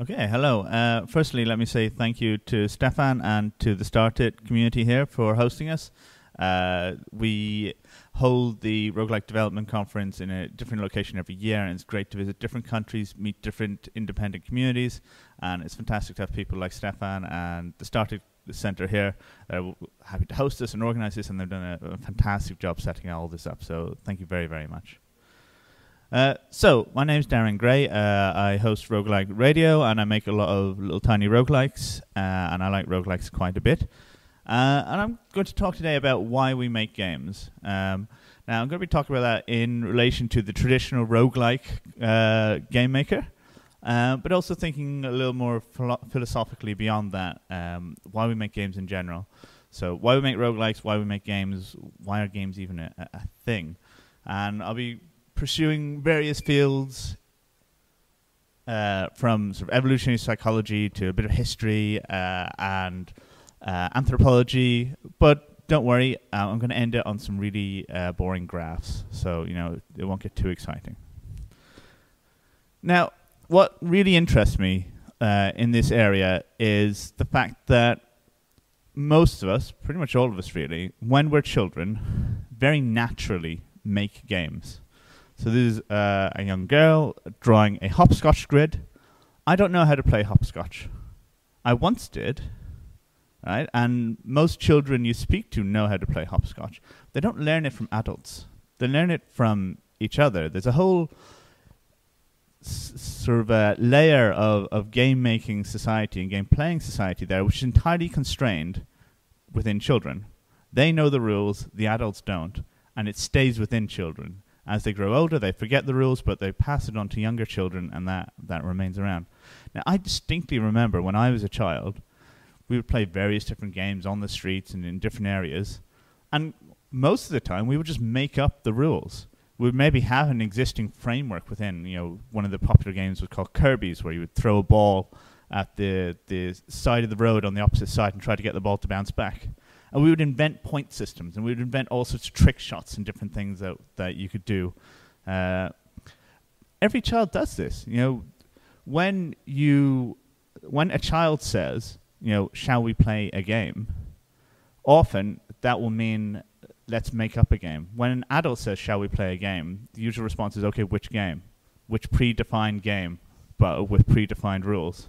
Okay, hello. Firstly, let me say thank you to Stefan and to the Startit community here for hosting us. We hold the Roguelike Development Conference in a different location every year, and it's great to visit different countries, meet different independent communities, and it's fantastic to have people like Stefan and the Startit Center here that are happy to host us and organize this, and they've done a fantastic job setting all this up, so thank you very, very much. So, my name's Darren Grey. I host Roguelike Radio, and I make a lot of little tiny roguelikes, and I like roguelikes quite a bit. And I'm going to talk today about why we make games. Now, I'm going to be talking about that in relation to the traditional roguelike game maker, but also thinking a little more philosophically beyond that, why we make games in general. So, why we make roguelikes, why we make games, why are games even a thing? And I'll be pursuing various fields from sort of evolutionary psychology to a bit of history and anthropology, but don't worry, I'm going to end it on some really boring graphs, so it won't get too exciting. Now, what really interests me in this area is the fact that most of us, pretty much all of us really, when we're children, very naturally make games. So this is a young girl drawing a hopscotch grid. I don't know how to play hopscotch. I once did, right? And most children you speak to know how to play hopscotch. They don't learn it from adults. They learn it from each other. There's a whole sort of a layer of game-making society and game-playing society there, which is entirely constrained within children. They know the rules, the adults don't, and it stays within children. As they grow older, they forget the rules, but they pass it on to younger children, and that remains around. Now, I distinctly remember when I was a child, we would play various different games on the streets and in different areas, and most of the time, we would just make up the rules. We would maybe have an existing framework within. One of the popular games was called Kirby's, where you would throw a ball at the side of the road on the opposite side and try to get the ball to bounce back. And we would invent point systems, and we would invent all sorts of trick shots and different things that you could do. Every child does this. When a child says, shall we play a game, often that will mean let's make up a game. When an adult says, shall we play a game, the usual response is, okay, which game? Which predefined game, but with predefined rules?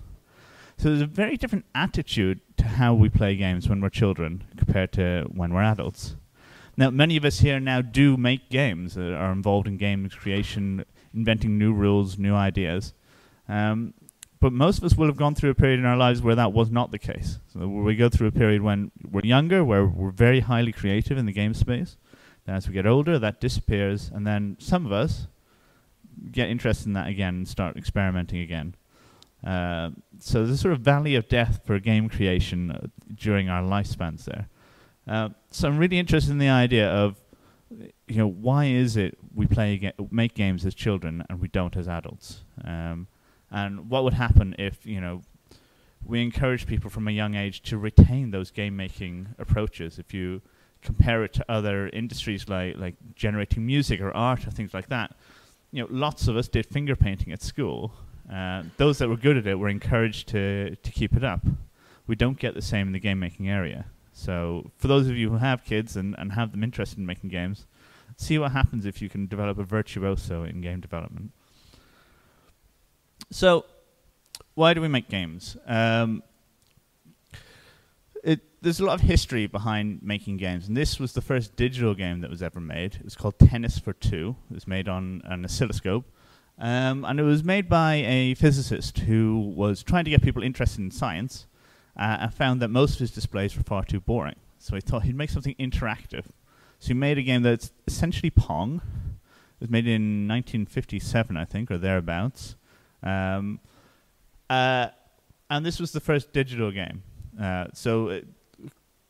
So there's a very different attitude to how we play games when we're children compared to when we're adults. Now, many of us here now do make games, are involved in game creation, inventing new rules, new ideas. But most of us will have gone through a period in our lives where that was not the case. So we go through a period when we're younger, where we're very highly creative in the game space. Then as we get older, that disappears, and then some of us get interested in that again and start experimenting again. So there's a sort of valley of death for game creation during our lifespans there. So I'm really interested in the idea of, why is it we make games as children and we don't as adults? And what would happen if, we encourage people from a young age to retain those game-making approaches? If you compare it to other industries like generating music or art or things like that, lots of us did finger painting at school. Those that were good at it were encouraged to keep it up. We don't get the same in the game-making area. So for those of you who have kids and have them interested in making games, see what happens if you can develop a virtuoso in game development. So why do we make games? There's a lot of history behind making games, and this was the first digital game that was ever made. It was called Tennis for Two. It was made on an oscilloscope. And it was made by a physicist who was trying to get people interested in science and found that most of his displays were far too boring. So he thought he'd make something interactive. So he made a game that's essentially Pong. It was made in 1957, I think, or thereabouts. And this was the first digital game.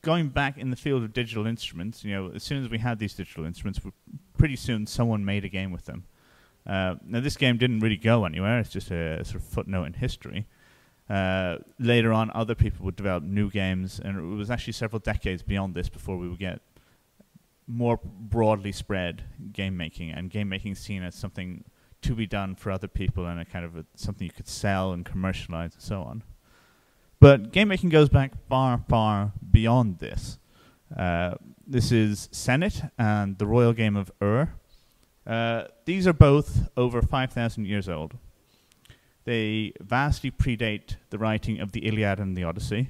Going back in the field of digital instruments, as soon as we had these digital instruments, pretty soon someone made a game with them. Now, this game didn't really go anywhere. It's just a sort of footnote in history. Later on, other people would develop new games, and it was actually several decades beyond this before we would get more broadly spread game making, and game making seen as something to be done for other people and a kind of something you could sell and commercialize and so on. But game making goes back far, far beyond this. This is Senet and the Royal Game of Ur. These are both over 5,000 years old. They vastly predate the writing of the Iliad and the Odyssey.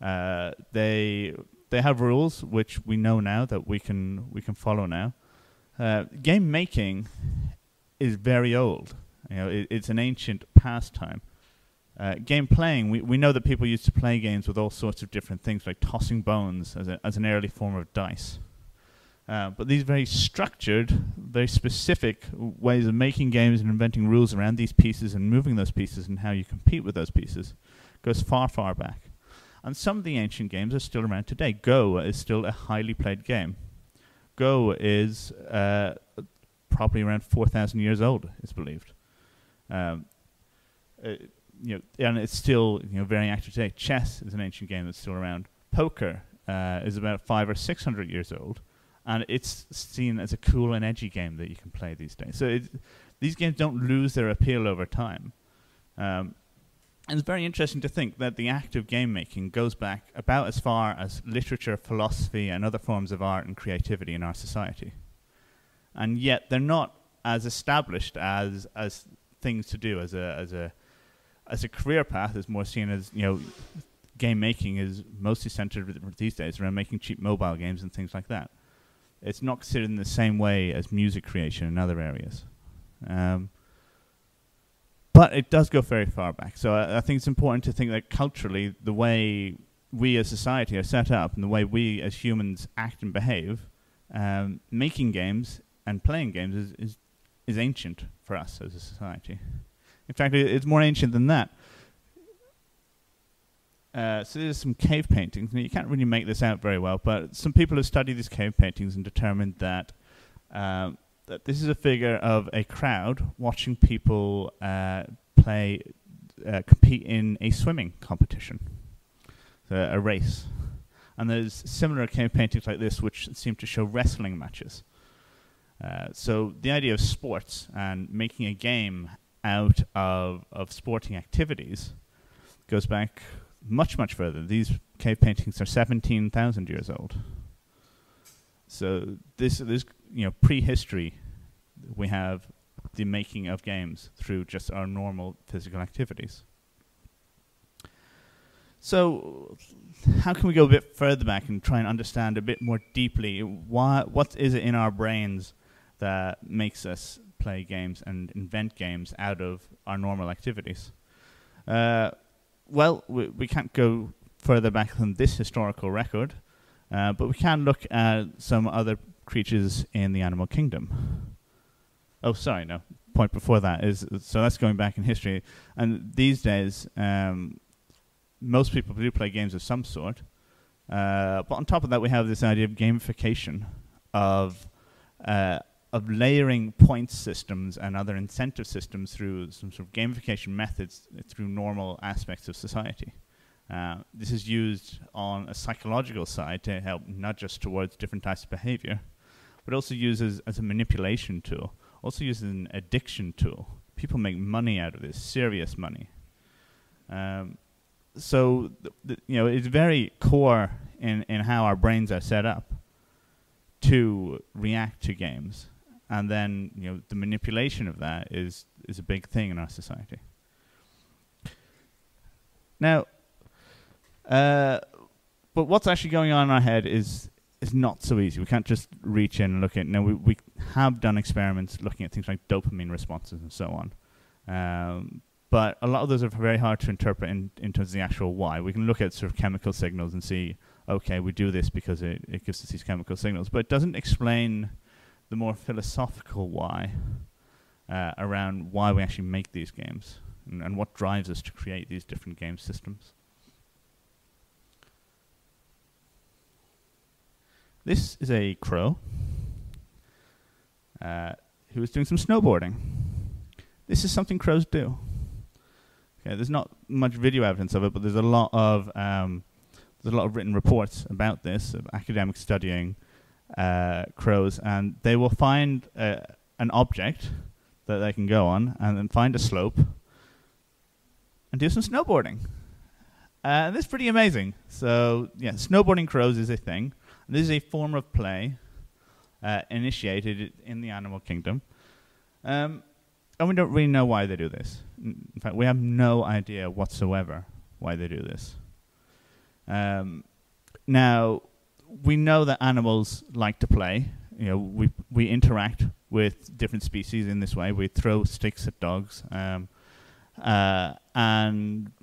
They have rules which we know now that we can follow now. Game making is very old. You know, it's an ancient pastime. Game playing, we know that people used to play games with all sorts of different things, like tossing bones as an early form of dice. But these very structured, very specific ways of making games and inventing rules around these pieces and moving those pieces and how you compete with those pieces goes far, far back. And some of the ancient games are still around today. Go is still a highly played game. Go is probably around 4,000 years old, it's believed. And it's still very active today. Chess is an ancient game that's still around. Poker is about 500 or 600 years old. And it's seen as a cool and edgy game that you can play these days. So these games don't lose their appeal over time. And it's very interesting to think that the act of game making goes back about as far as literature, philosophy, and other forms of art and creativity in our society. And yet they're not as established as things to do as a career path. Is more seen as game making is mostly centered these days around making cheap mobile games and things like that. It's not considered in the same way as music creation in other areas. But it does go very far back. So I think it's important to think that culturally, the way we as society are set up and the way we as humans act and behave, making games and playing games is ancient for us as a society. In fact, it's more ancient than that. So there's some cave paintings. Now, you can't really make this out very well, but some people have studied these cave paintings and determined that that this is a figure of a crowd watching people compete in a swimming competition, so a race. And there's similar cave paintings like this which seem to show wrestling matches. So the idea of sports and making a game out of sporting activities goes back much, much further. These cave paintings are 17,000 years old. So this prehistory, we have the making of games through just our normal physical activities. So how can we go a bit further back and try and understand a bit more deeply what is it in our brains that makes us play games and invent games out of our normal activities? Well, we can't go further back than this historical record, but we can look at some other creatures in the animal kingdom. Oh, sorry, no. Point before that is, so that's going back in history. And these days, most people do play games of some sort. But on top of that, we have this idea of gamification, of layering points systems and other incentive systems through some sort of gamification methods through normal aspects of society. This is used on a psychological side to help nudge us towards different types of behavior, but also used as a manipulation tool, also used as an addiction tool. People make money out of this, serious money. So it's very core in how our brains are set up to react to games. And then, the manipulation of that is a big thing in our society. Now, but what's actually going on in our head is not so easy. We can't just reach in and look at. Now, we have done experiments looking at things like dopamine responses and so on. But a lot of those are very hard to interpret in terms of the actual why. We can look at sort of chemical signals and see, okay, we do this because it gives us these chemical signals. But it doesn't explain the more philosophical why around why we actually make these games and what drives us to create these different game systems. This is a crow who is doing some snowboarding. This is something crows do. Okay, there's not much video evidence of it, but there's a lot of written reports about this, of academics studying crows, and they will find an object that they can go on, and then find a slope and do some snowboarding. And this is pretty amazing. So yeah, snowboarding crows is a thing. This is a form of play initiated in the animal kingdom. And we don't really know why they do this. In fact, we have no idea whatsoever why they do this. Now, we know that animals like to play. You know, we interact with different species in this way. We throw sticks at dogs. And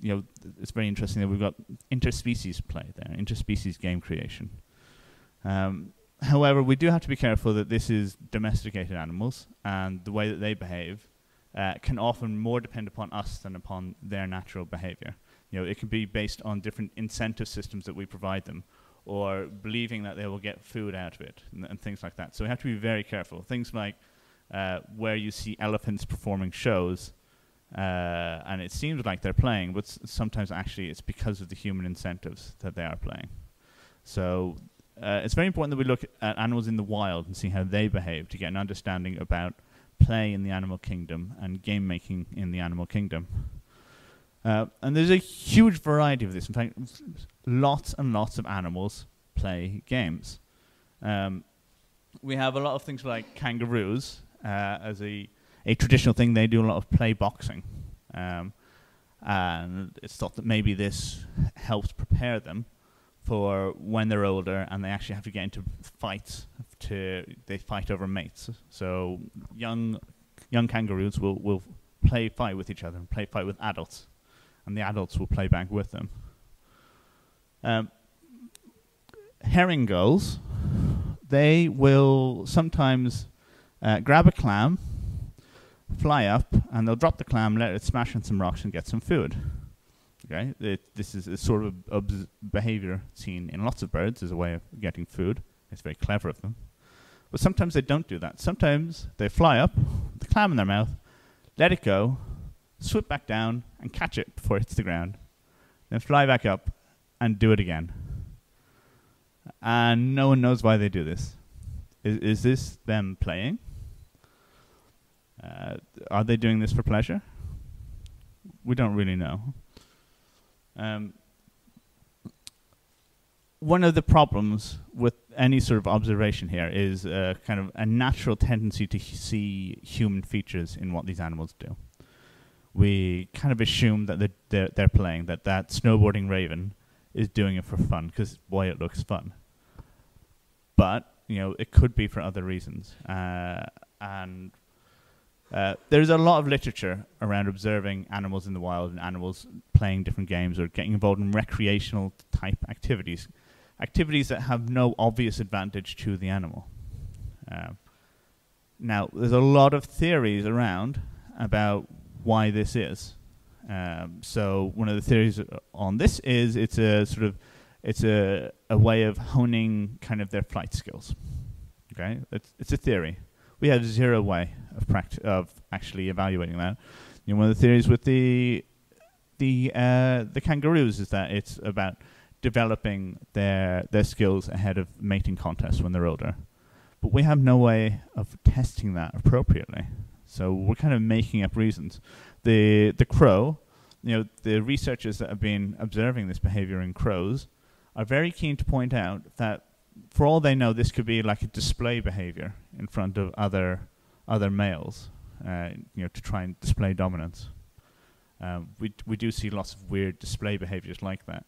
you know, it's very interesting that we've got interspecies play there, interspecies game creation. However, we do have to be careful that this is domesticated animals, and the way that they behave can often more depend upon us than upon their natural behavior. You know, it can be based on different incentive systems that we provide them, or believing that they will get food out of it, and things like that. So we have to be very careful. Things like where you see elephants performing shows, and it seems like they're playing, but sometimes actually it's because of the human incentives that they are playing. So it's very important that we look at animals in the wild and see how they behave to get an understanding about play in the animal kingdom and game making in the animal kingdom. And there's a huge variety of this. In fact, lots and lots of animals play games. We have a lot of things like kangaroos as a traditional thing. They do a lot of play boxing. And it's thought that maybe this helps prepare them for when they're older and they actually have to get into fights. They fight over mates. So young kangaroos will fight with each other and fight with adults. And the adults will play back with them. Herring gulls, they will sometimes grab a clam, fly up, and they'll drop the clam, let it smash on some rocks and get some food. Okay, this is a sort of behavior seen in lots of birds as a way of getting food. It's very clever of them. But sometimes they don't do that. Sometimes they fly up, the clam in their mouth, let it go, swoop back down and catch it before it hits the ground, then fly back up and do it again. And no one knows why they do this. Is this them playing? Are they doing this for pleasure? We don't really know. One of the problems with any sort of observation here is kind of a natural tendency to see human features in what these animals do. We kind of assume that they're playing, that snowboarding raven is doing it for fun, because, boy, it looks fun. But, you know, it could be for other reasons. And there's a lot of literature around observing animals in the wild and animals playing different games or getting involved in recreational type activities, activities that have no obvious advantage to the animal. Now, there's a lot of theories around about why this is. So one of the theories on this is it's a way of honing kind of their flight skills. Okay, it's a theory. We have zero way of actually evaluating that. You know, one of the theories with the kangaroos is that it's about developing their skills ahead of mating contests when they're older. But we have no way of testing that appropriately. So we're kind of making up reasons. The crow, you know, the researchers that have been observing this behavior in crows are very keen to point out that for all they know, this could be like a display behavior in front of other males, you know, to try and display dominance. We do see lots of weird display behaviors like that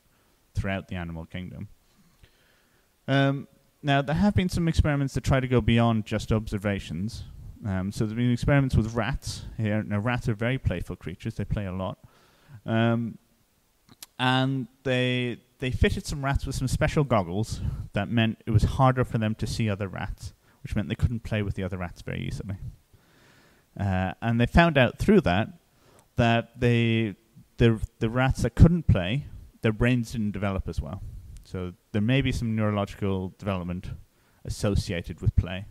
throughout the animal kingdom. Now, there have been some experiments that try to go beyond just observations. So there's been experiments with rats here. Now, rats are very playful creatures. They play a lot. And they fitted some rats with some special goggles that meant it was harder for them to see other rats, which meant they couldn't play with the other rats very easily. And they found out through that the rats that couldn't play, their brains didn't develop as well. So there may be some neurological development associated with play.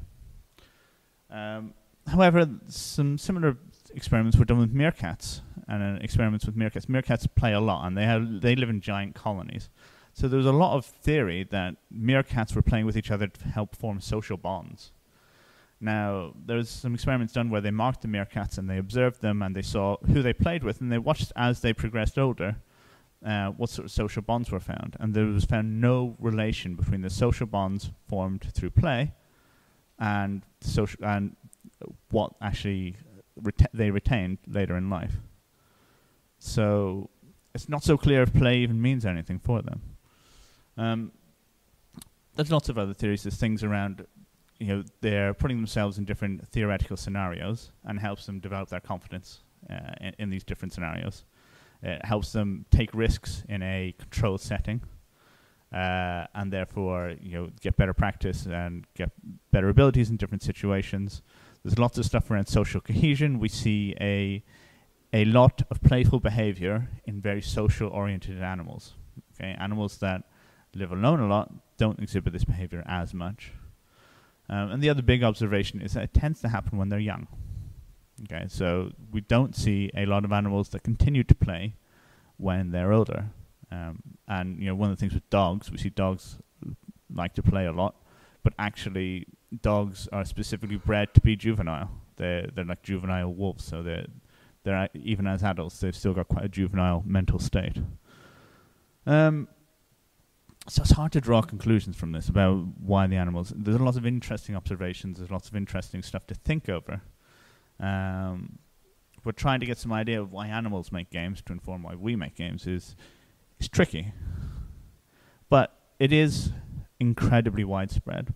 However, some similar experiments were done with meerkats, and experiments with meerkats. Meerkats play a lot, and they live in giant colonies. So there was a lot of theory that meerkats were playing with each other to help form social bonds. Now, there's some experiments done where they marked the meerkats and they observed them and they saw who they played with, and they watched as they progressed older what sort of social bonds were found. And there was found no relation between the social bonds formed through play and what actually they retained later in life. So it's not so clear if play even means anything for them. There's lots of other theories. There's things around, they're putting themselves in different theoretical scenarios and helps them develop their confidence in these different scenarios. It helps them take risks in a controlled setting, and therefore, get better practice and get better abilities in different situations. There's lots of stuff around social cohesion. We see a lot of playful behavior in very social-oriented animals. Okay, animals that live alone a lot don't exhibit this behavior as much. And the other big observation is that it tends to happen when they're young. Okay, so we don't see a lot of animals that continue to play when they're older. And one of the things with dogs, we see dogs like to play a lot, but actually dogs are specifically bred to be juvenile. They're like juvenile wolves, so they're even as adults, they've still got quite a juvenile mental state. So it's hard to draw conclusions from this about why the animals. There's a lot of interesting observations. There's lots of interesting stuff to think over. But trying to get some idea of why animals make games to inform why we make games is tricky. But it is incredibly widespread.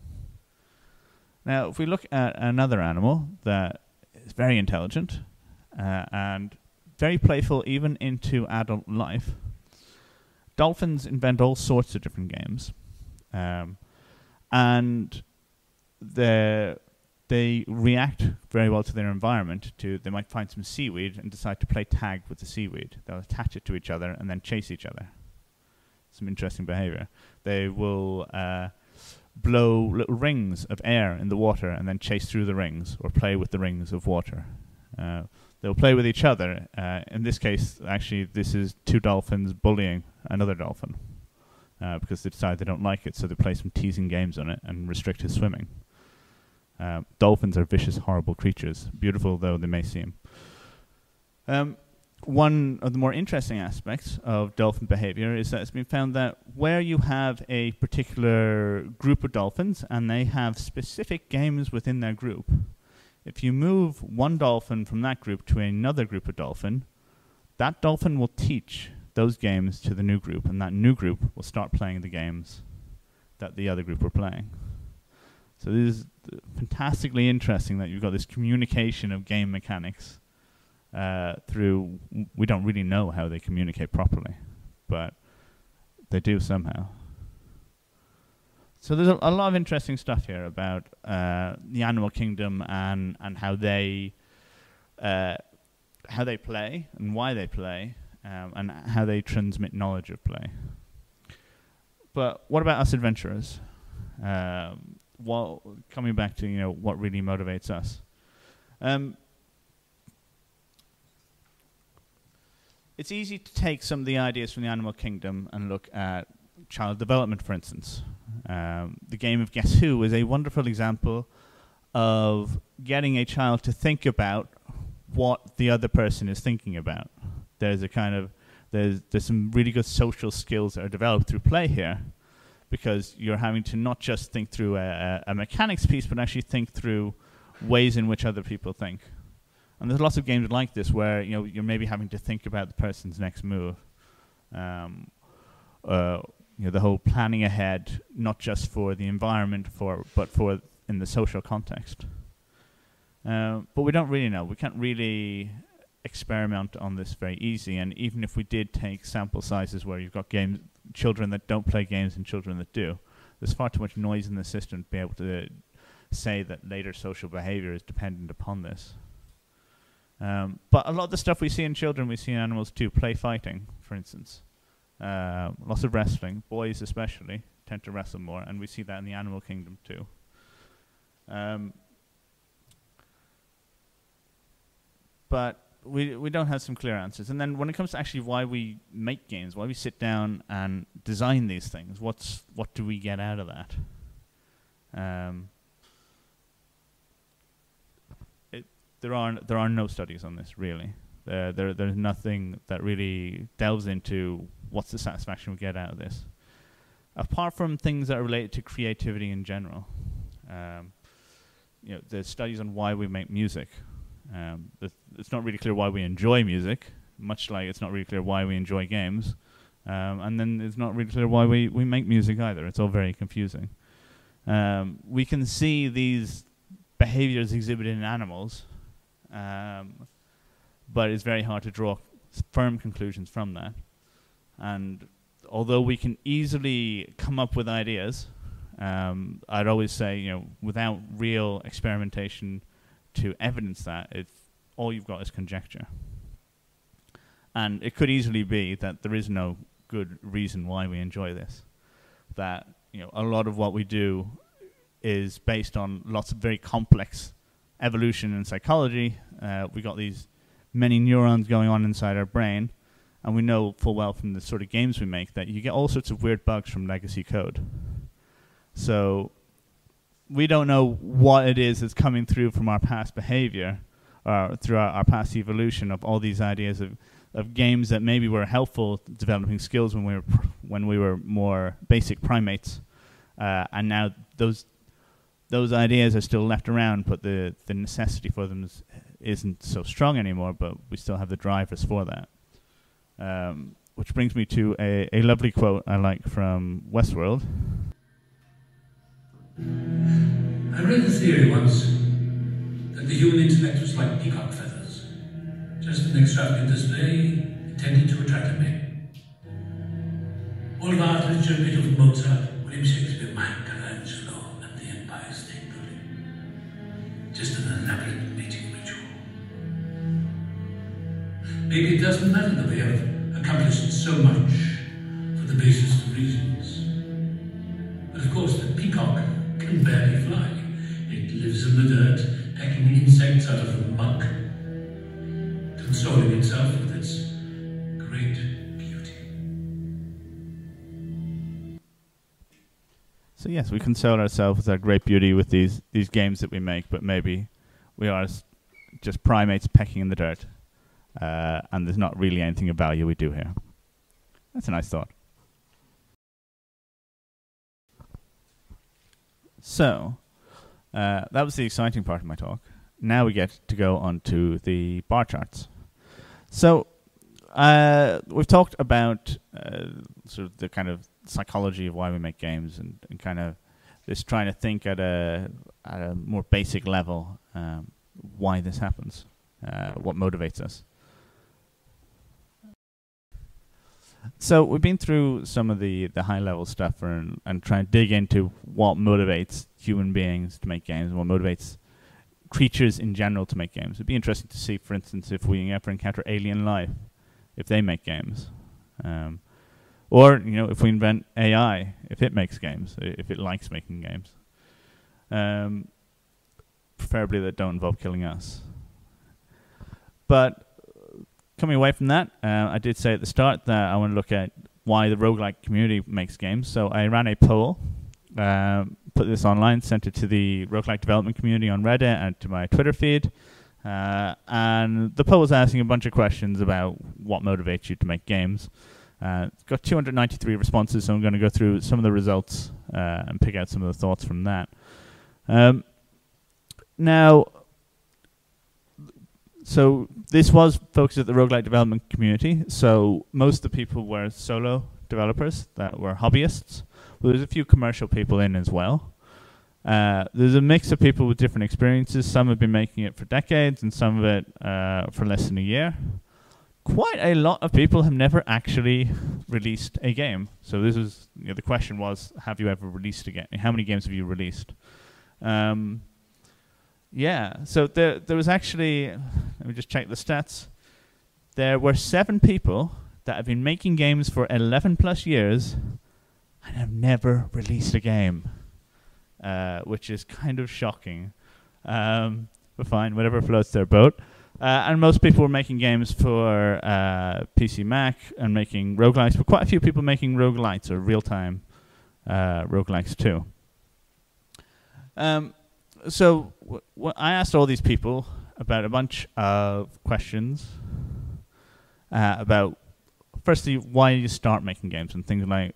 Now, if we look at another animal that is very intelligent and very playful even into adult life, dolphins invent all sorts of different games, and they react very well to their environment. They might find some seaweed and decide to play tag with the seaweed. They'll attach it to each other and then chase each other. Some interesting behavior. They will blow little rings of air in the water and then chase through the rings or play with the rings of water. They'll play with each other. In this case, actually, this is two dolphins bullying another dolphin because they decide they don't like it, so they play some teasing games on it and restrict his swimming. Dolphins are vicious, horrible creatures, beautiful though they may seem. One of the more interesting aspects of dolphin behavior is that it's been found that where you have a particular group of dolphins and they have specific games within their group, if you move one dolphin from that group to another group of dolphin, that dolphin will teach those games to the new group, and that new group will start playing the games that the other group were playing. So this is fantastically interesting that you've got this communication of game mechanics through. We don't really know how they communicate properly, but they do somehow. So there's a lot of interesting stuff here about the animal kingdom and how they play and why they play and how they transmit knowledge of play. But what about us adventurers? Coming back to what really motivates us. It's easy to take some of the ideas from the animal kingdom and look at child development, for instance. The game of Guess Who is a wonderful example of getting a child to think about what the other person is thinking about. There's some really good social skills that are developed through play here, because you're having to not just think through a mechanics piece, but actually think through ways in which other people think. And there's lots of games like this where you're maybe having to think about the person's next move. The whole planning ahead, not just for the environment, but for in the social context. But we don't really know. We can't really experiment on this very easy. And even if we did take sample sizes where you've got children that don't play games and children that do, there's far too much noise in the system to be able to say that later social behavior is dependent upon this. But a lot of the stuff we see in children, we see in animals too. Play fighting, for instance. Lots of wrestling. Boys especially tend to wrestle more, and we see that in the animal kingdom too. But we don't have some clear answers. And then when it comes to actually why we make games, why we sit down and design these things, what do we get out of that? there are no studies on this really. There's nothing that really delves into what's the satisfaction we get out of this, apart from things that are related to creativity in general. There's studies on why we make music. It's not really clear why we enjoy music, much like it's not really clear why we enjoy games. And then it's not really clear why we make music either. It's all very confusing. We can see these behaviors exhibited in animals, but it's very hard to draw firm conclusions from that. And although we can easily come up with ideas, I'd always say, without real experimentation to evidence that, all you've got is conjecture. And it could easily be that there is no good reason why we enjoy this. That a lot of what we do is based on lots of very complex evolution and psychology. We got these many neurons going on inside our brain, and we know full well from the sort of games we make that you get all sorts of weird bugs from legacy code. So we don't know what it is that's coming through from our past behavior, or through our past evolution of all these ideas of games that maybe were helpful developing skills when we were more basic primates, and now those ideas are still left around, but the necessity for them isn't so strong anymore. But we still have the drivers for that. Which brings me to a lovely quote I like from Westworld. I read a theory once that the human intellect was like peacock feathers, just an extravagant display intended to attract men. All of art literature, Beethoven, Mozart, William Shakespeare, Michelangelo, and the Empire State Building. Just an elaborate mating ritual. Maybe it doesn't matter that we have accomplished so much for the basest of reasons. But of course, the peacock can barely fly. It lives in the dirt, pecking insects out of the muck, consoling itself with its great beauty. So yes, we console ourselves with our great beauty with these games that we make, but maybe we are just primates pecking in the dirt, and there's not really anything of value we do here. That's a nice thought. So, that was the exciting part of my talk. Now we get to go on to the bar charts. So, we've talked about sort of the kind of psychology of why we make games, and kind of this trying to think at a more basic level why this happens, what motivates us. So we've been through some of the high-level stuff and trying to dig into what motivates human beings to make games, and what motivates creatures in general to make games. It'd be interesting to see, for instance, if we ever encounter alien life, if they make games. Or, if we invent AI, if it makes games, if it likes making games. Preferably that don't involve killing us. But coming away from that, I did say at the start that I want to look at why the roguelike community makes games. So I ran a poll, put this online, sent it to the roguelike development community on Reddit and to my Twitter feed. And the poll was asking a bunch of questions about what motivates you to make games. It's got 293 responses, so I'm going to go through some of the results and pick out some of the thoughts from that. Now, so this was focused at the roguelike development community. So most of the people were solo developers that were hobbyists. Well, there's a few commercial people in as well. There's a mix of people with different experiences. Some have been making it for decades, and some of it for less than a year. Quite a lot of people have never actually released a game. So this was, the question was, have you ever released a game? How many games have you released? Yeah, so there was actually, let me just check the stats. There were 7 people that have been making games for 11 plus years and have never released a game, which is kind of shocking. But fine, whatever floats their boat. And most people were making games for PC Mac and making roguelikes, but quite a few people making roguelites or real-time roguelikes too. So I asked all these people, about a bunch of questions about, firstly, why you start making games, and things like,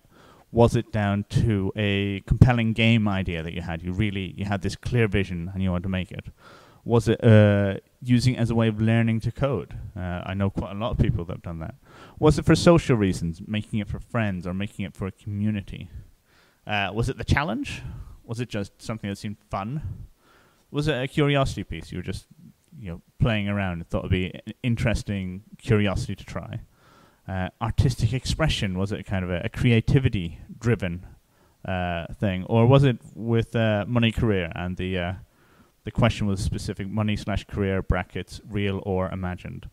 was it down to a compelling game idea that you had? You had this clear vision and you wanted to make it. Was it using it as a way of learning to code? I know quite a lot of people that have done that. Was it for social reasons, making it for friends or making it for a community? Was it the challenge? Was it just something that seemed fun? Was it a curiosity piece? You were just playing around and thought it would be an interesting curiosity to try. Artistic expression, was it kind of a creativity-driven thing? Or was it with money career, and the question was specific money/career brackets, real or imagined?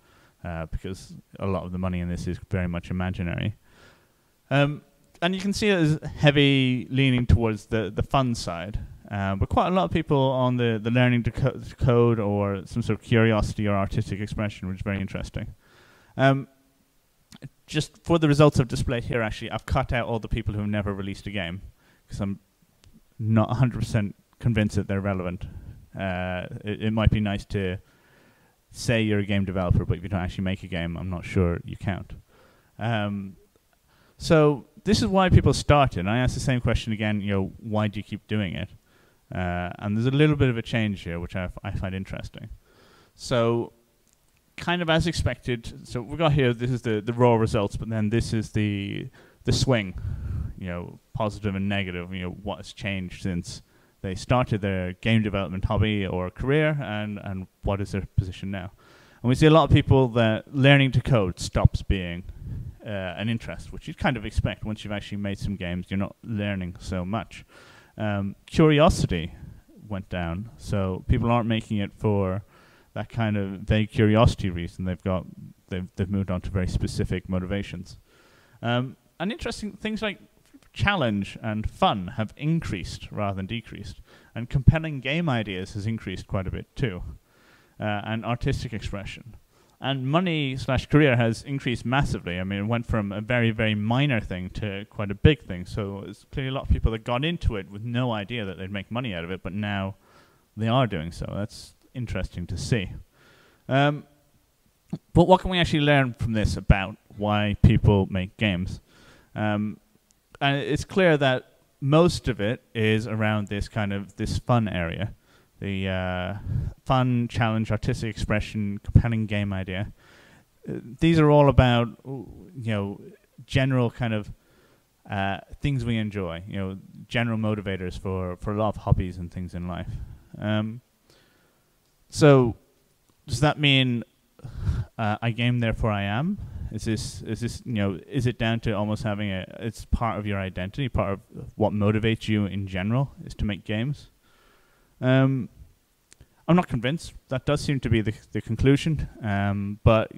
Because a lot of the money in this is very much imaginary. And you can see it as heavy leaning towards the fun side. But quite a lot of people on the learning to code or some sort of curiosity or artistic expression, which is very interesting. Just for the results I've displayed here, actually, I've cut out all the people who have never released a game, because I'm not 100% convinced that they're relevant. It might be nice to say you're a game developer, but if you don't actually make a game, I'm not sure you count. So this is why people started. I asked the same question again, why do you keep doing it? And there's a little bit of a change here, which I find interesting. So kind of as expected, so we've got here, this is the raw results, but then this is the swing, positive and negative, what has changed since they started their game development hobby or career, and what is their position now. And we see a lot of people that learning to code stops being an interest, which you'd kind of expect. Once you've actually made some games, you're not learning so much. Curiosity went down, so people aren't making it for that kind of vague curiosity reason. They've moved on to very specific motivations. And interesting things like challenge and fun have increased rather than decreased, and compelling game ideas has increased quite a bit too, and artistic expression. And money/career has increased massively. I mean, it went from a very, very minor thing to quite a big thing. So there's clearly a lot of people that got into it with no idea that they'd make money out of it, but now they are doing so. That's interesting to see. But what can we actually learn from this about why people make games? And it's clear that most of it is around this fun area. The fun, challenge, artistic expression, compelling game idea. These are all about, general kind of things we enjoy, general motivators for a lot of hobbies and things in life. So does that mean I game, therefore I am? Is this is it down to almost having it's part of your identity, part of what motivates you in general is to make games? I'm not convinced. That does seem to be the conclusion. But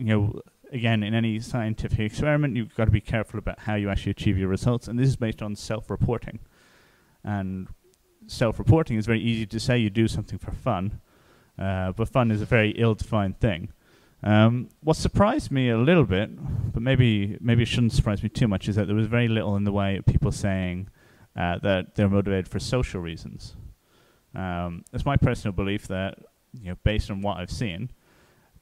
again, in any scientific experiment, you've got to be careful about how you actually achieve your results. And this is based on self-reporting. And self-reporting is very easy to say you do something for fun, but fun is a very ill-defined thing. What surprised me a little bit, but maybe it shouldn't surprise me too much, is that there was very little in the way of people saying that they're motivated for social reasons. It's my personal belief that, based on what I've seen,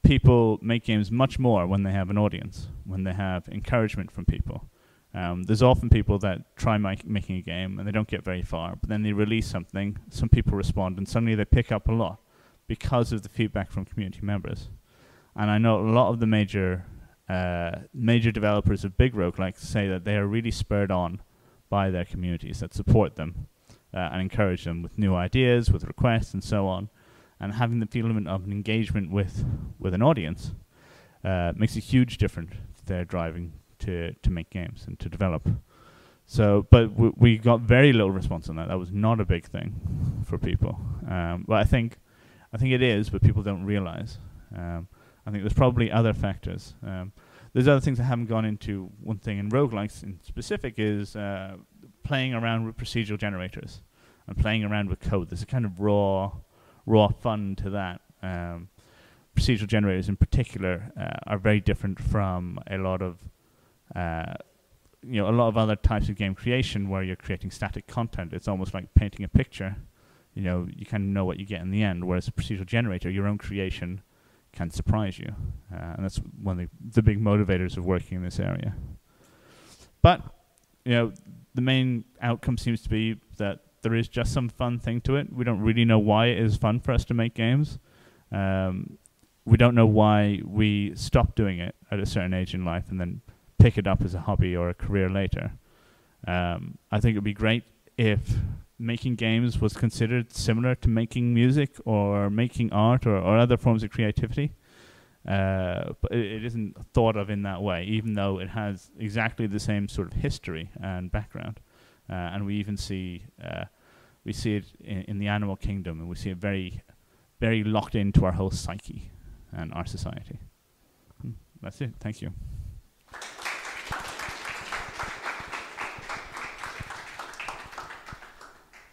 people make games much more when they have an audience, when they have encouragement from people. There's often people that try making a game and they don't get very far, but then they release something, some people respond, and suddenly they pick up a lot because of the feedback from community members. And I know a lot of the major developers of big roguelikes say that they are really spurred on by their communities that support them and encourage them with new ideas, with requests, and so on. And having the feeling of an engagement with an audience makes a huge difference to their driving to make games and to develop. So, but we got very little response on that. That was not a big thing for people. But I think it is, but people don't realize. I think there's probably other factors. There's other things I haven't gone into. One thing in roguelikes in specific is playing around with procedural generators and playing around with code. There's a kind of raw fun to that. Procedural generators in particular are very different from a lot of other types of game creation where you're creating static content. It's almost like painting a picture. You kind of know what you get in the end, whereas a procedural generator, your own creation, can surprise you. And that's one of the big motivators of working in this area. But, you know, the main outcome seems to be that there is just some fun thing to it. We don't really know why it is fun for us to make games. We don't know why we stop doing it at a certain age in life and then pick it up as a hobby or a career later. I think it would be great if making games was considered similar to making music or making art or other forms of creativity. But it isn't thought of in that way, even though it has exactly the same sort of history and background. And we even see it in the animal kingdom, and we see it very, very locked into our whole psyche and our society. That's it. Thank you.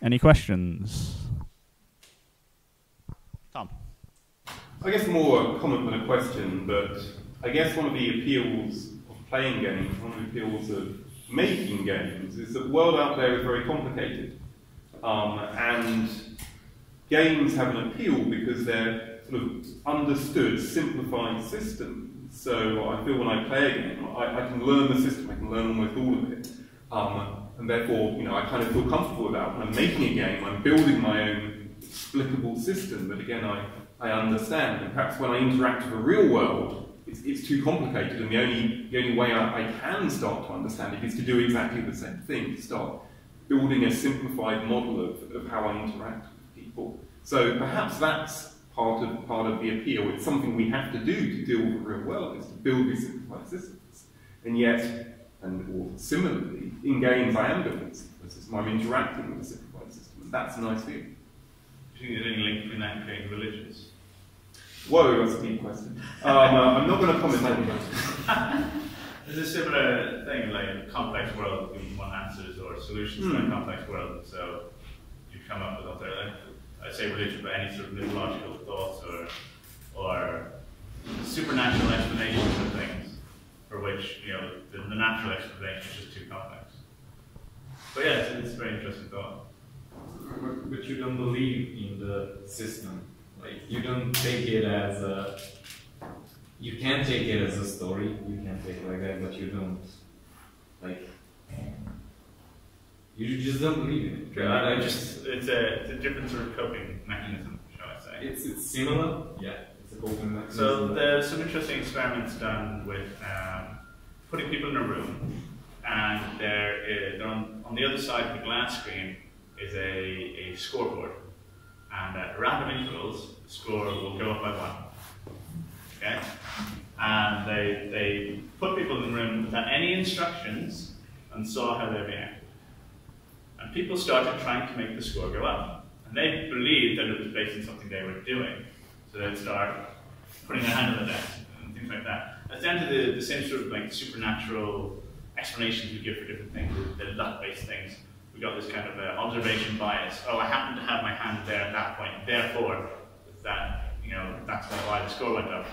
Any questions? Tom. I guess more a comment than a question, but I guess one of the appeals of playing games, one of the appeals of making games, is that the world out there is very complicated. And games have an appeal because they're sort of understood, simplified systems. So I feel when I play a game, I can learn the system, I can learn almost all of it. And therefore, you know, I kind of feel comfortable about when I'm making a game, I'm building my own explicable system that, again, I understand. And perhaps when I interact with the real world, it's too complicated, and the only way I can start to understand it is to do exactly the same thing, to start building a simplified model of how I interact with people. So perhaps that's part of the appeal. It's something we have to do to deal with the real world, is to build these simplified systems. And yet, or similarly, in games I am building a simplified system, I'm interacting with a simplified system, and that's a nice feeling. Do you think there's any link between that and creating religions? Whoa, that's a deep question. I'm not going to comment on that. There's a similar thing, like a complex world, we want answers or solutions to that complex world. So you come up with other, I say religion, but any sort of mythological thoughts or supernatural explanations of things, for which, you know, the natural explanation is just too complex. But yeah, it's a very interesting thought. But you don't believe in the system. Like, you don't take it as a... You can take it as a story, you can take it like that, but you don't, like... You just don't believe in it. Yeah, it's a different sort of coping mechanism, shall I say. It's similar, yeah. It's a coping mechanism. So there's some interesting experiments done with putting people in a room, and they're on the other side of the glass screen is a scoreboard. And at random intervals, the score will go up by 1. Okay? And they put people in the room without any instructions and saw how they reacted. And people started trying to make the score go up. And they believed that it was based on something they were doing. So they'd start putting their hand on the desk and things like that. It's down to the same sort of like supernatural explanations we give for different things, the luck-based things. We got this kind of observation bias. Oh, I happen to have my hand there at that point. Therefore, that's why the score went up.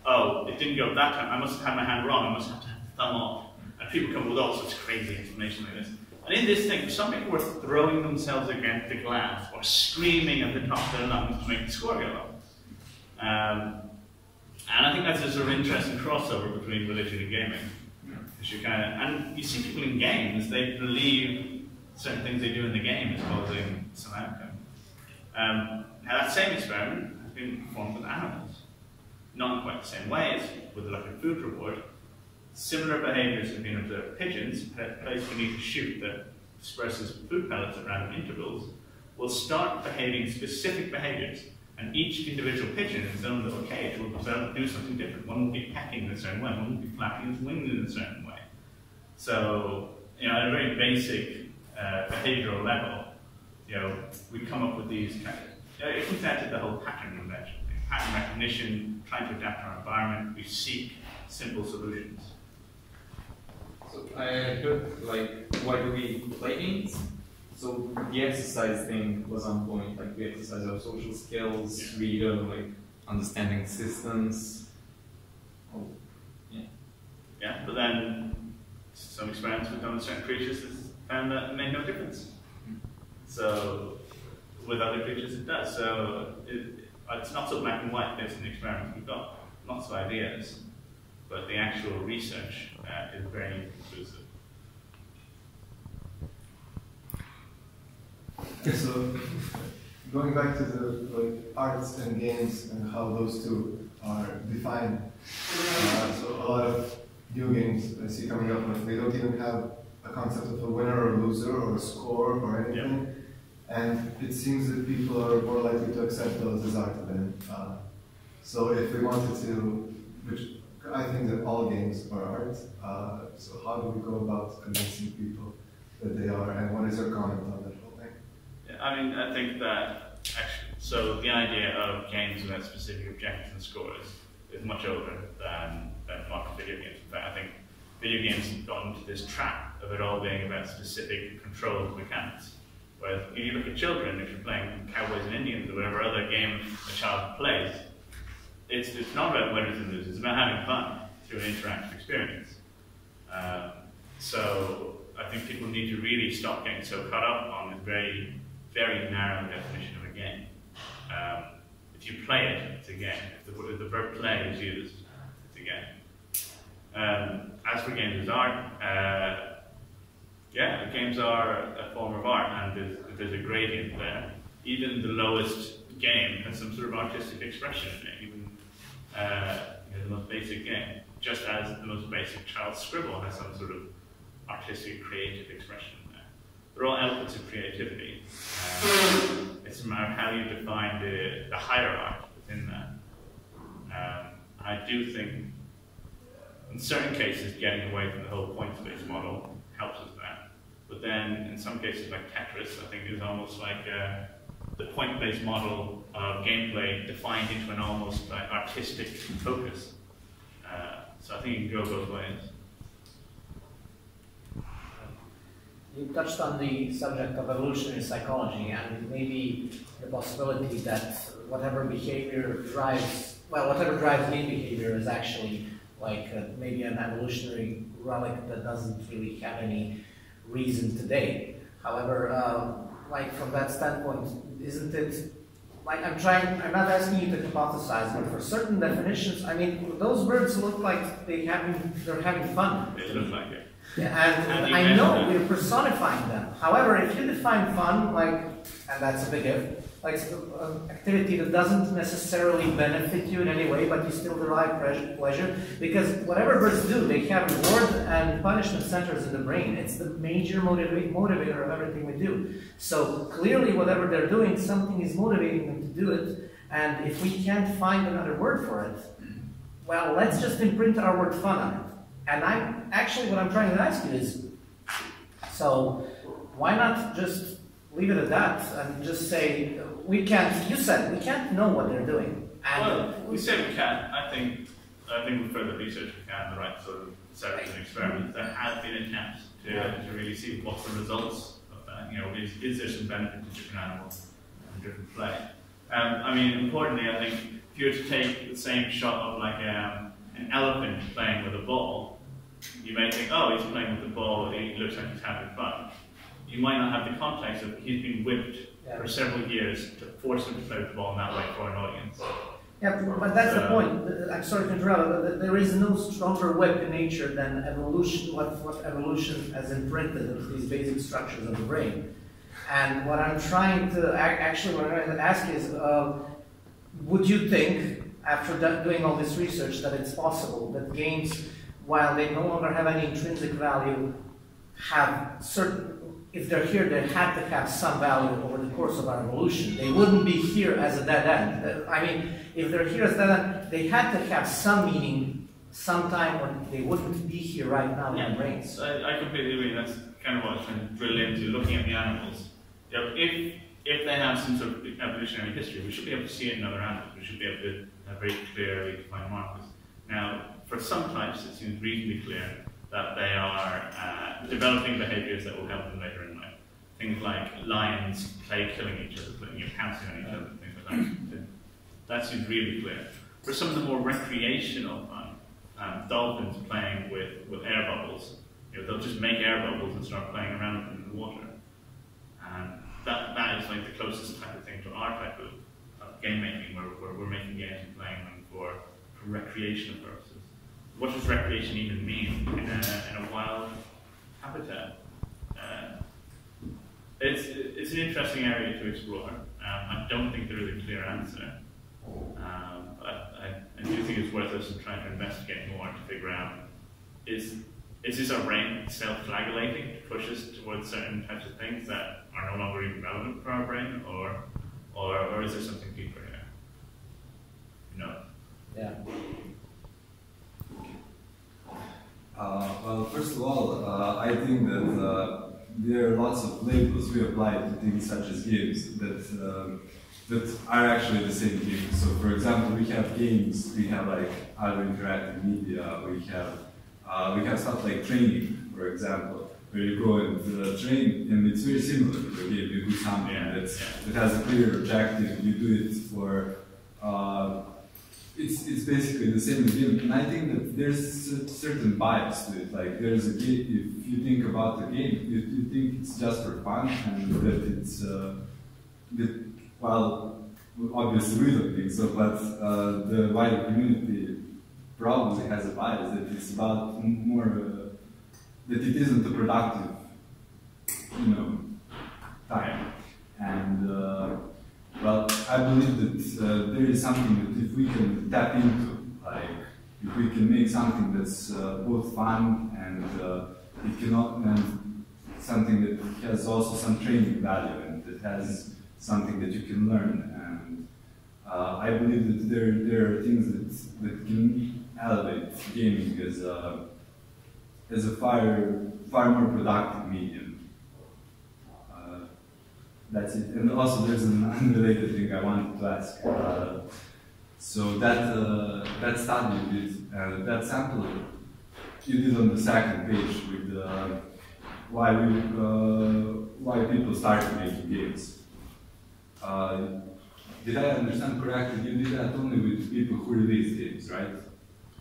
Oh, it didn't go up that time. I must have had my hand wrong. I must have to have the thumb off. And people come with all sorts of crazy explanations like this. And in this thing, some people were throwing themselves against the glass or screaming at the top of their lungs to make the score go up. And I think that's a sort of interesting crossover between religion and gaming. And you see people in games, they believe certain things they do in the game is causing some outcome. Now that same experiment has been performed with animals. Not in quite the same way as with like a food reward. Similar behaviours have been observed. Pigeons, placed beneath a chute that disperses food pellets at random intervals, will start behaving specific behaviours. And each individual pigeon in its own little cage will do something different. One will be pecking in a certain way, one will be flapping its wings in a certain way. So, you know, at a very basic behavioural level, you know, we come up with these kind of, it comes down to the whole pattern invention, pattern recognition, trying to adapt our environment. We seek simple solutions. So I heard, like, why do we play games? So the exercise thing was on point, like we exercise our social skills, we like understanding systems. Oh, yeah. Yeah, but then some experiments we've done with certain creatures found that it made no difference. So with other creatures it does. So It's not so black and white based on the experiments. We've got lots of ideas, but the actual research is very inconclusive. So, going back to the arts and games and how those two are defined. So a lot of new games I see coming up, they don't even have a concept of a winner or loser or a score or anything. Yep. And it seems that people are more likely to accept those as art then. So if we wanted to, which I think that all games are art, so how do we go about convincing people that they are, and what is your comment on that whole thing? Yeah, I mean, I think that actually, so the idea of games without specific objectives and scores is much older than modern video games. In fact, I think video games have gotten into this trap of it all being about specific controlled mechanics. Whereas if you look at children, if you're playing Cowboys and Indians or whatever other game a child plays, it's not about winners and losers, it's about having fun through an interactive experience. So I think people need to really stop getting so caught up on this very, very narrow definition of a game. If you play it, it's a game. If the verb play is used, it's a game. As for games as art, yeah, games are a form of art, and there's a gradient there. Even the lowest game has some sort of artistic expression in it, even the most basic game. Just as the most basic child's scribble has some sort of artistic, creative expression there. They're all outputs of creativity. It's a matter of how you define the higher art within that. I do think, in certain cases, getting away from the whole points-based model helps with that. But then, in some cases, like Tetris, I think is almost like the point-based model of gameplay defined into an almost like artistic focus. So I think it can go both ways. You touched on the subject of evolutionary psychology and maybe the possibility that whatever drives game behavior is actually like maybe an evolutionary relic that doesn't really have any reason today. However, like from that standpoint, isn't it like I'm not asking you to hypothesize, but for certain definitions, I mean, those birds look like they're having fun. They look like it. Yeah, and I know we're personifying them. However, if you define fun, and that's a big if, like an activity that doesn't necessarily benefit you in any way, but you still derive pleasure, because whatever birds do, they have reward and punishment centers in the brain. It's the major motivator of everything we do. So clearly, whatever they're doing, something is motivating them to do it, and if we can't find another word for it, well, let's just imprint our word fun on it. And what I'm trying to ask you is, so why not just leave it at that and just say, we can't know what they're doing. And well, we say we can. I think with further research we can, the right sort of setups and experiments. There have been attempts to really see what's the results of that. You know, is there some benefit to different animals and different play? I mean, importantly, I think if you were to take the same shot of like an elephant playing with a ball, you may think, oh, he's playing with the ball, he looks like he's having fun. You might not have the context of he's been whipped for several years to force him to play with the ball in that way for an audience. Yeah, but that's the point. I'm sorry to interrupt. There is no stronger whip in nature than evolution, what evolution has imprinted into these basic structures of the brain. And what I'm trying to ask is, would you think, after doing all this research, that it's possible that games, while they no longer have any intrinsic value, have certain, if they're here, they had to have some value over the course of our evolution. They wouldn't be here as a dead end. I mean, if they're here as a dead end, they had to have some meaning sometime when they wouldn't be here right now in our brains. I completely agree. That's kind of what I was trying to drill into, looking at the animals. You know, if they have some sort of evolutionary history, we should be able to see it in other animals. We should be able to have very clearly defined markers. Now, for some types, it seems reasonably clear that they are developing behaviors that will help them later in life. Things like lions play killing each other, pouncing on each other, things like that. That seems really clear. For some of the more recreational fun, dolphins playing with air bubbles, you know, they'll just make air bubbles and start playing around with them in the water. And that is like the closest type of thing to our type of game making, where we're making games and playing them for recreational purposes. What does recreation even mean in a wild habitat? It's an interesting area to explore. I don't think there is a clear answer. But I do think it's worth us trying to investigate more to figure out, is this our brain self-flagellating to push us towards certain types of things that are no longer even relevant for our brain, or is there something deeper here? No. Yeah. Well, first of all, I think that there are lots of labels we apply to things such as games that are actually the same thing. So, for example, we have games, we have like other interactive media, we have stuff like training, for example, where you go and train, and it's very similar to a game. You do something that has a clear objective. You do it for. It's basically the same game, and I think that there's a certain bias to it. Like there's a game. If you think about the game, you think it's just for fun, and that it's well, obviously we don't think so, but the wider community probably has a bias that it's about more that it isn't a productive, time, and well, I believe that there is something that if we can tap into, like if we can make something that's both fun and it cannot, and something that has also some training value and that has something that you can learn, and I believe that there are things that can elevate gaming as a far more productive medium. That's it. And also, there's an unrelated thing I wanted to ask. So that study you did, that sample you did on the second page with why people started making games. Did I understand correctly? You did that only with people who release games, right?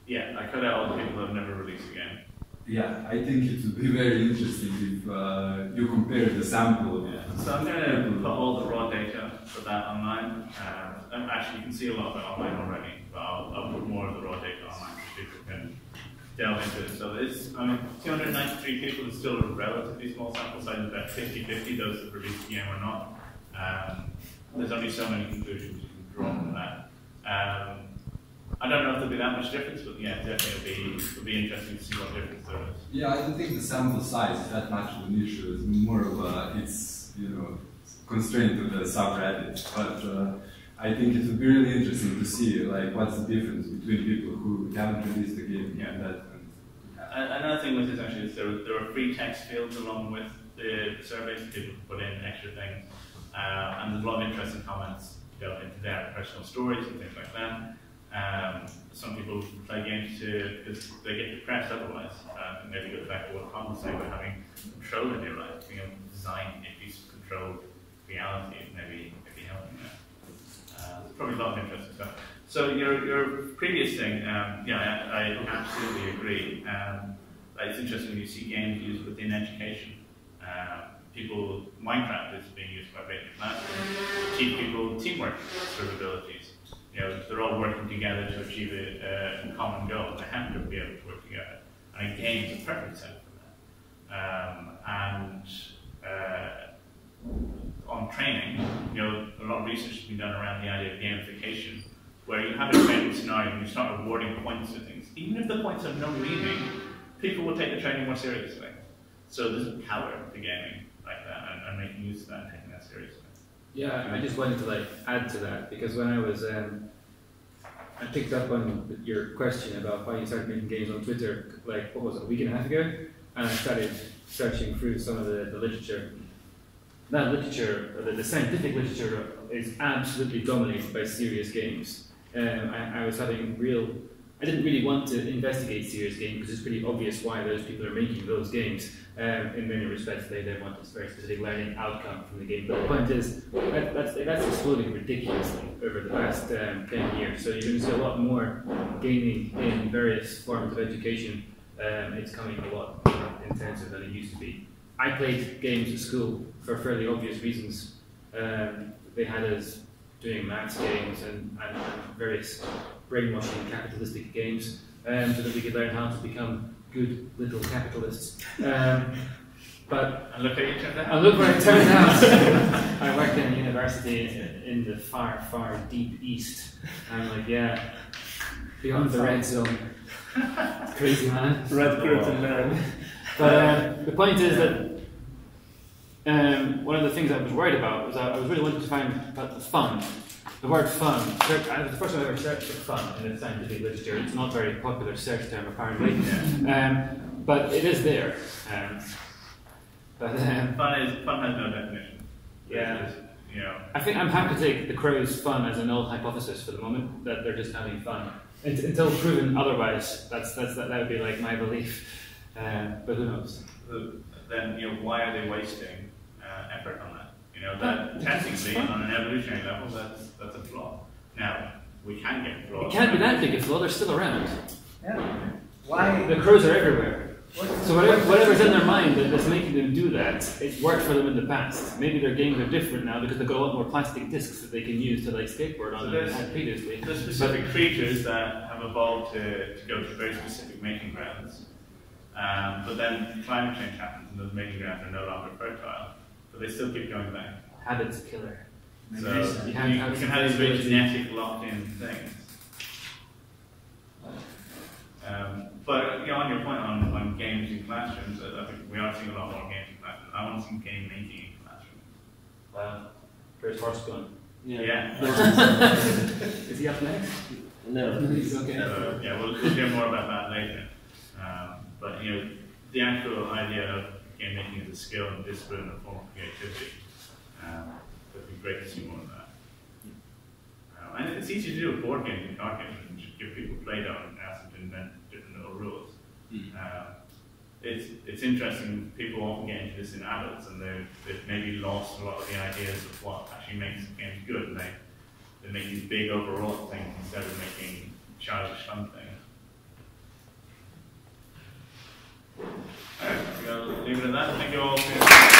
Yeah, I cut out all the people who have never released a game. Yeah, I think it would be very interesting if you compare the sample. Yeah. So I'm going to put all the raw data for that online. Actually, you can see a lot of it online already, but I'll put more of the raw data online so people can delve into it. So it's, 293 people is still a relatively small sample size, about 50-50, those that released the game or not. There's only so many conclusions you can draw from that. I don't know if there'll be that much difference, but yeah, definitely it'll be interesting to see what difference there is. Yeah, I don't think the sample size is that much of an issue. It's more of it's constrained to the subreddit. But I think it would be really interesting to see like what's the difference between people who haven't released the game and that. Another thing with this actually is there are free text fields along with the surveys. People put in extra things, and there's a lot of interesting comments built into their personal stories and things like that. Some people play games because they get depressed otherwise, and maybe go back to what Tom was saying about having control in your life, being able to design a piece of controlled reality, maybe helping that. There's probably a lot of interesting stuff. So your previous thing, I absolutely agree. It's interesting when you see games used within education. Minecraft is being used quite a bit in classrooms to teach people teamwork sort of abilities. They're all working together to achieve a common goal. They have to be able to work together. And a game is a perfect set for that. On training, a lot of research has been done around the idea of gamification, where you have a training scenario and you start awarding points to things. Even if the points have no meaning, people will take the training more seriously. So there's a power to gaming like that, and making use of that and taking that seriously. Yeah, I just wanted to add to that, because when I was, I picked up on your question about why you started making games on Twitter, what was it, a week and a half ago? And I started searching through some of the literature. That literature, the scientific literature, is absolutely dominated by serious games. I was having I didn't really want to investigate serious games because it's pretty obvious why those people are making those games. In many respects, they want a very specific learning outcome from the game. But the point is, that's exploding ridiculously over the past 10 years. So you're going to see a lot more gaming in various forms of education. It's coming a lot more intensive than it used to be. I played games at school for fairly obvious reasons. They had us doing maths games and various brainwashing capitalistic games, so that we could learn how to become good little capitalists. And look at you turned out. And look where it turned out. I worked in a university in the far, far deep east. And I'm like, yeah, beyond the red zone. It's crazy, man. Red curtain, man. But the point is that one of the things I was worried about was I was really wanting to find about the fun. The word fun. The first time I ever searched for fun in the scientific literature. It's not a very popular search term, apparently. But it is there. Fun has no definition. Yeah. You know. I think I'm happy to take the crow's fun as a null hypothesis for the moment, that they're just having fun. Until proven otherwise, that would be like my belief. But who knows? Then, you know, why are they wasting effort on that? You know, that technically, on an evolutionary level, that's a flaw. Now, we can get flaws. It can't be that big a flaw, they're still around. Yeah. Why? The crows are everywhere. So whatever's in their mind that's making them do that, it's worked for them in the past. Maybe their games are different now because they've got a lot more plastic discs that they can use to like skateboard on than they had previously. There's specific creatures that have evolved to go to very specific mating grounds. But then climate change happens and those mating grounds are no longer fertile. But they still keep going back. Habits killer. So you can have these very genetic locked-in things. But you know, on your point on games in classrooms, I think we are seeing a lot more games in classrooms. I want to see game making in classrooms. Wow. Where's Horse going? Yeah. Is he up next? No. He's okay. So, yeah, we'll hear more about that later. But you know, the actual idea of game making as a skill and discipline and a form of creativity, would be great to see more of that. And it's easy to do with board games and card games, and just give people Play-Doh and ask them to invent different little rules. It's interesting, people often get into this in adults and they've maybe lost a lot of the ideas of what actually makes games good, and they make these big overall things instead of making childish fun things. Alright, we'll leave it at that. Thank you all for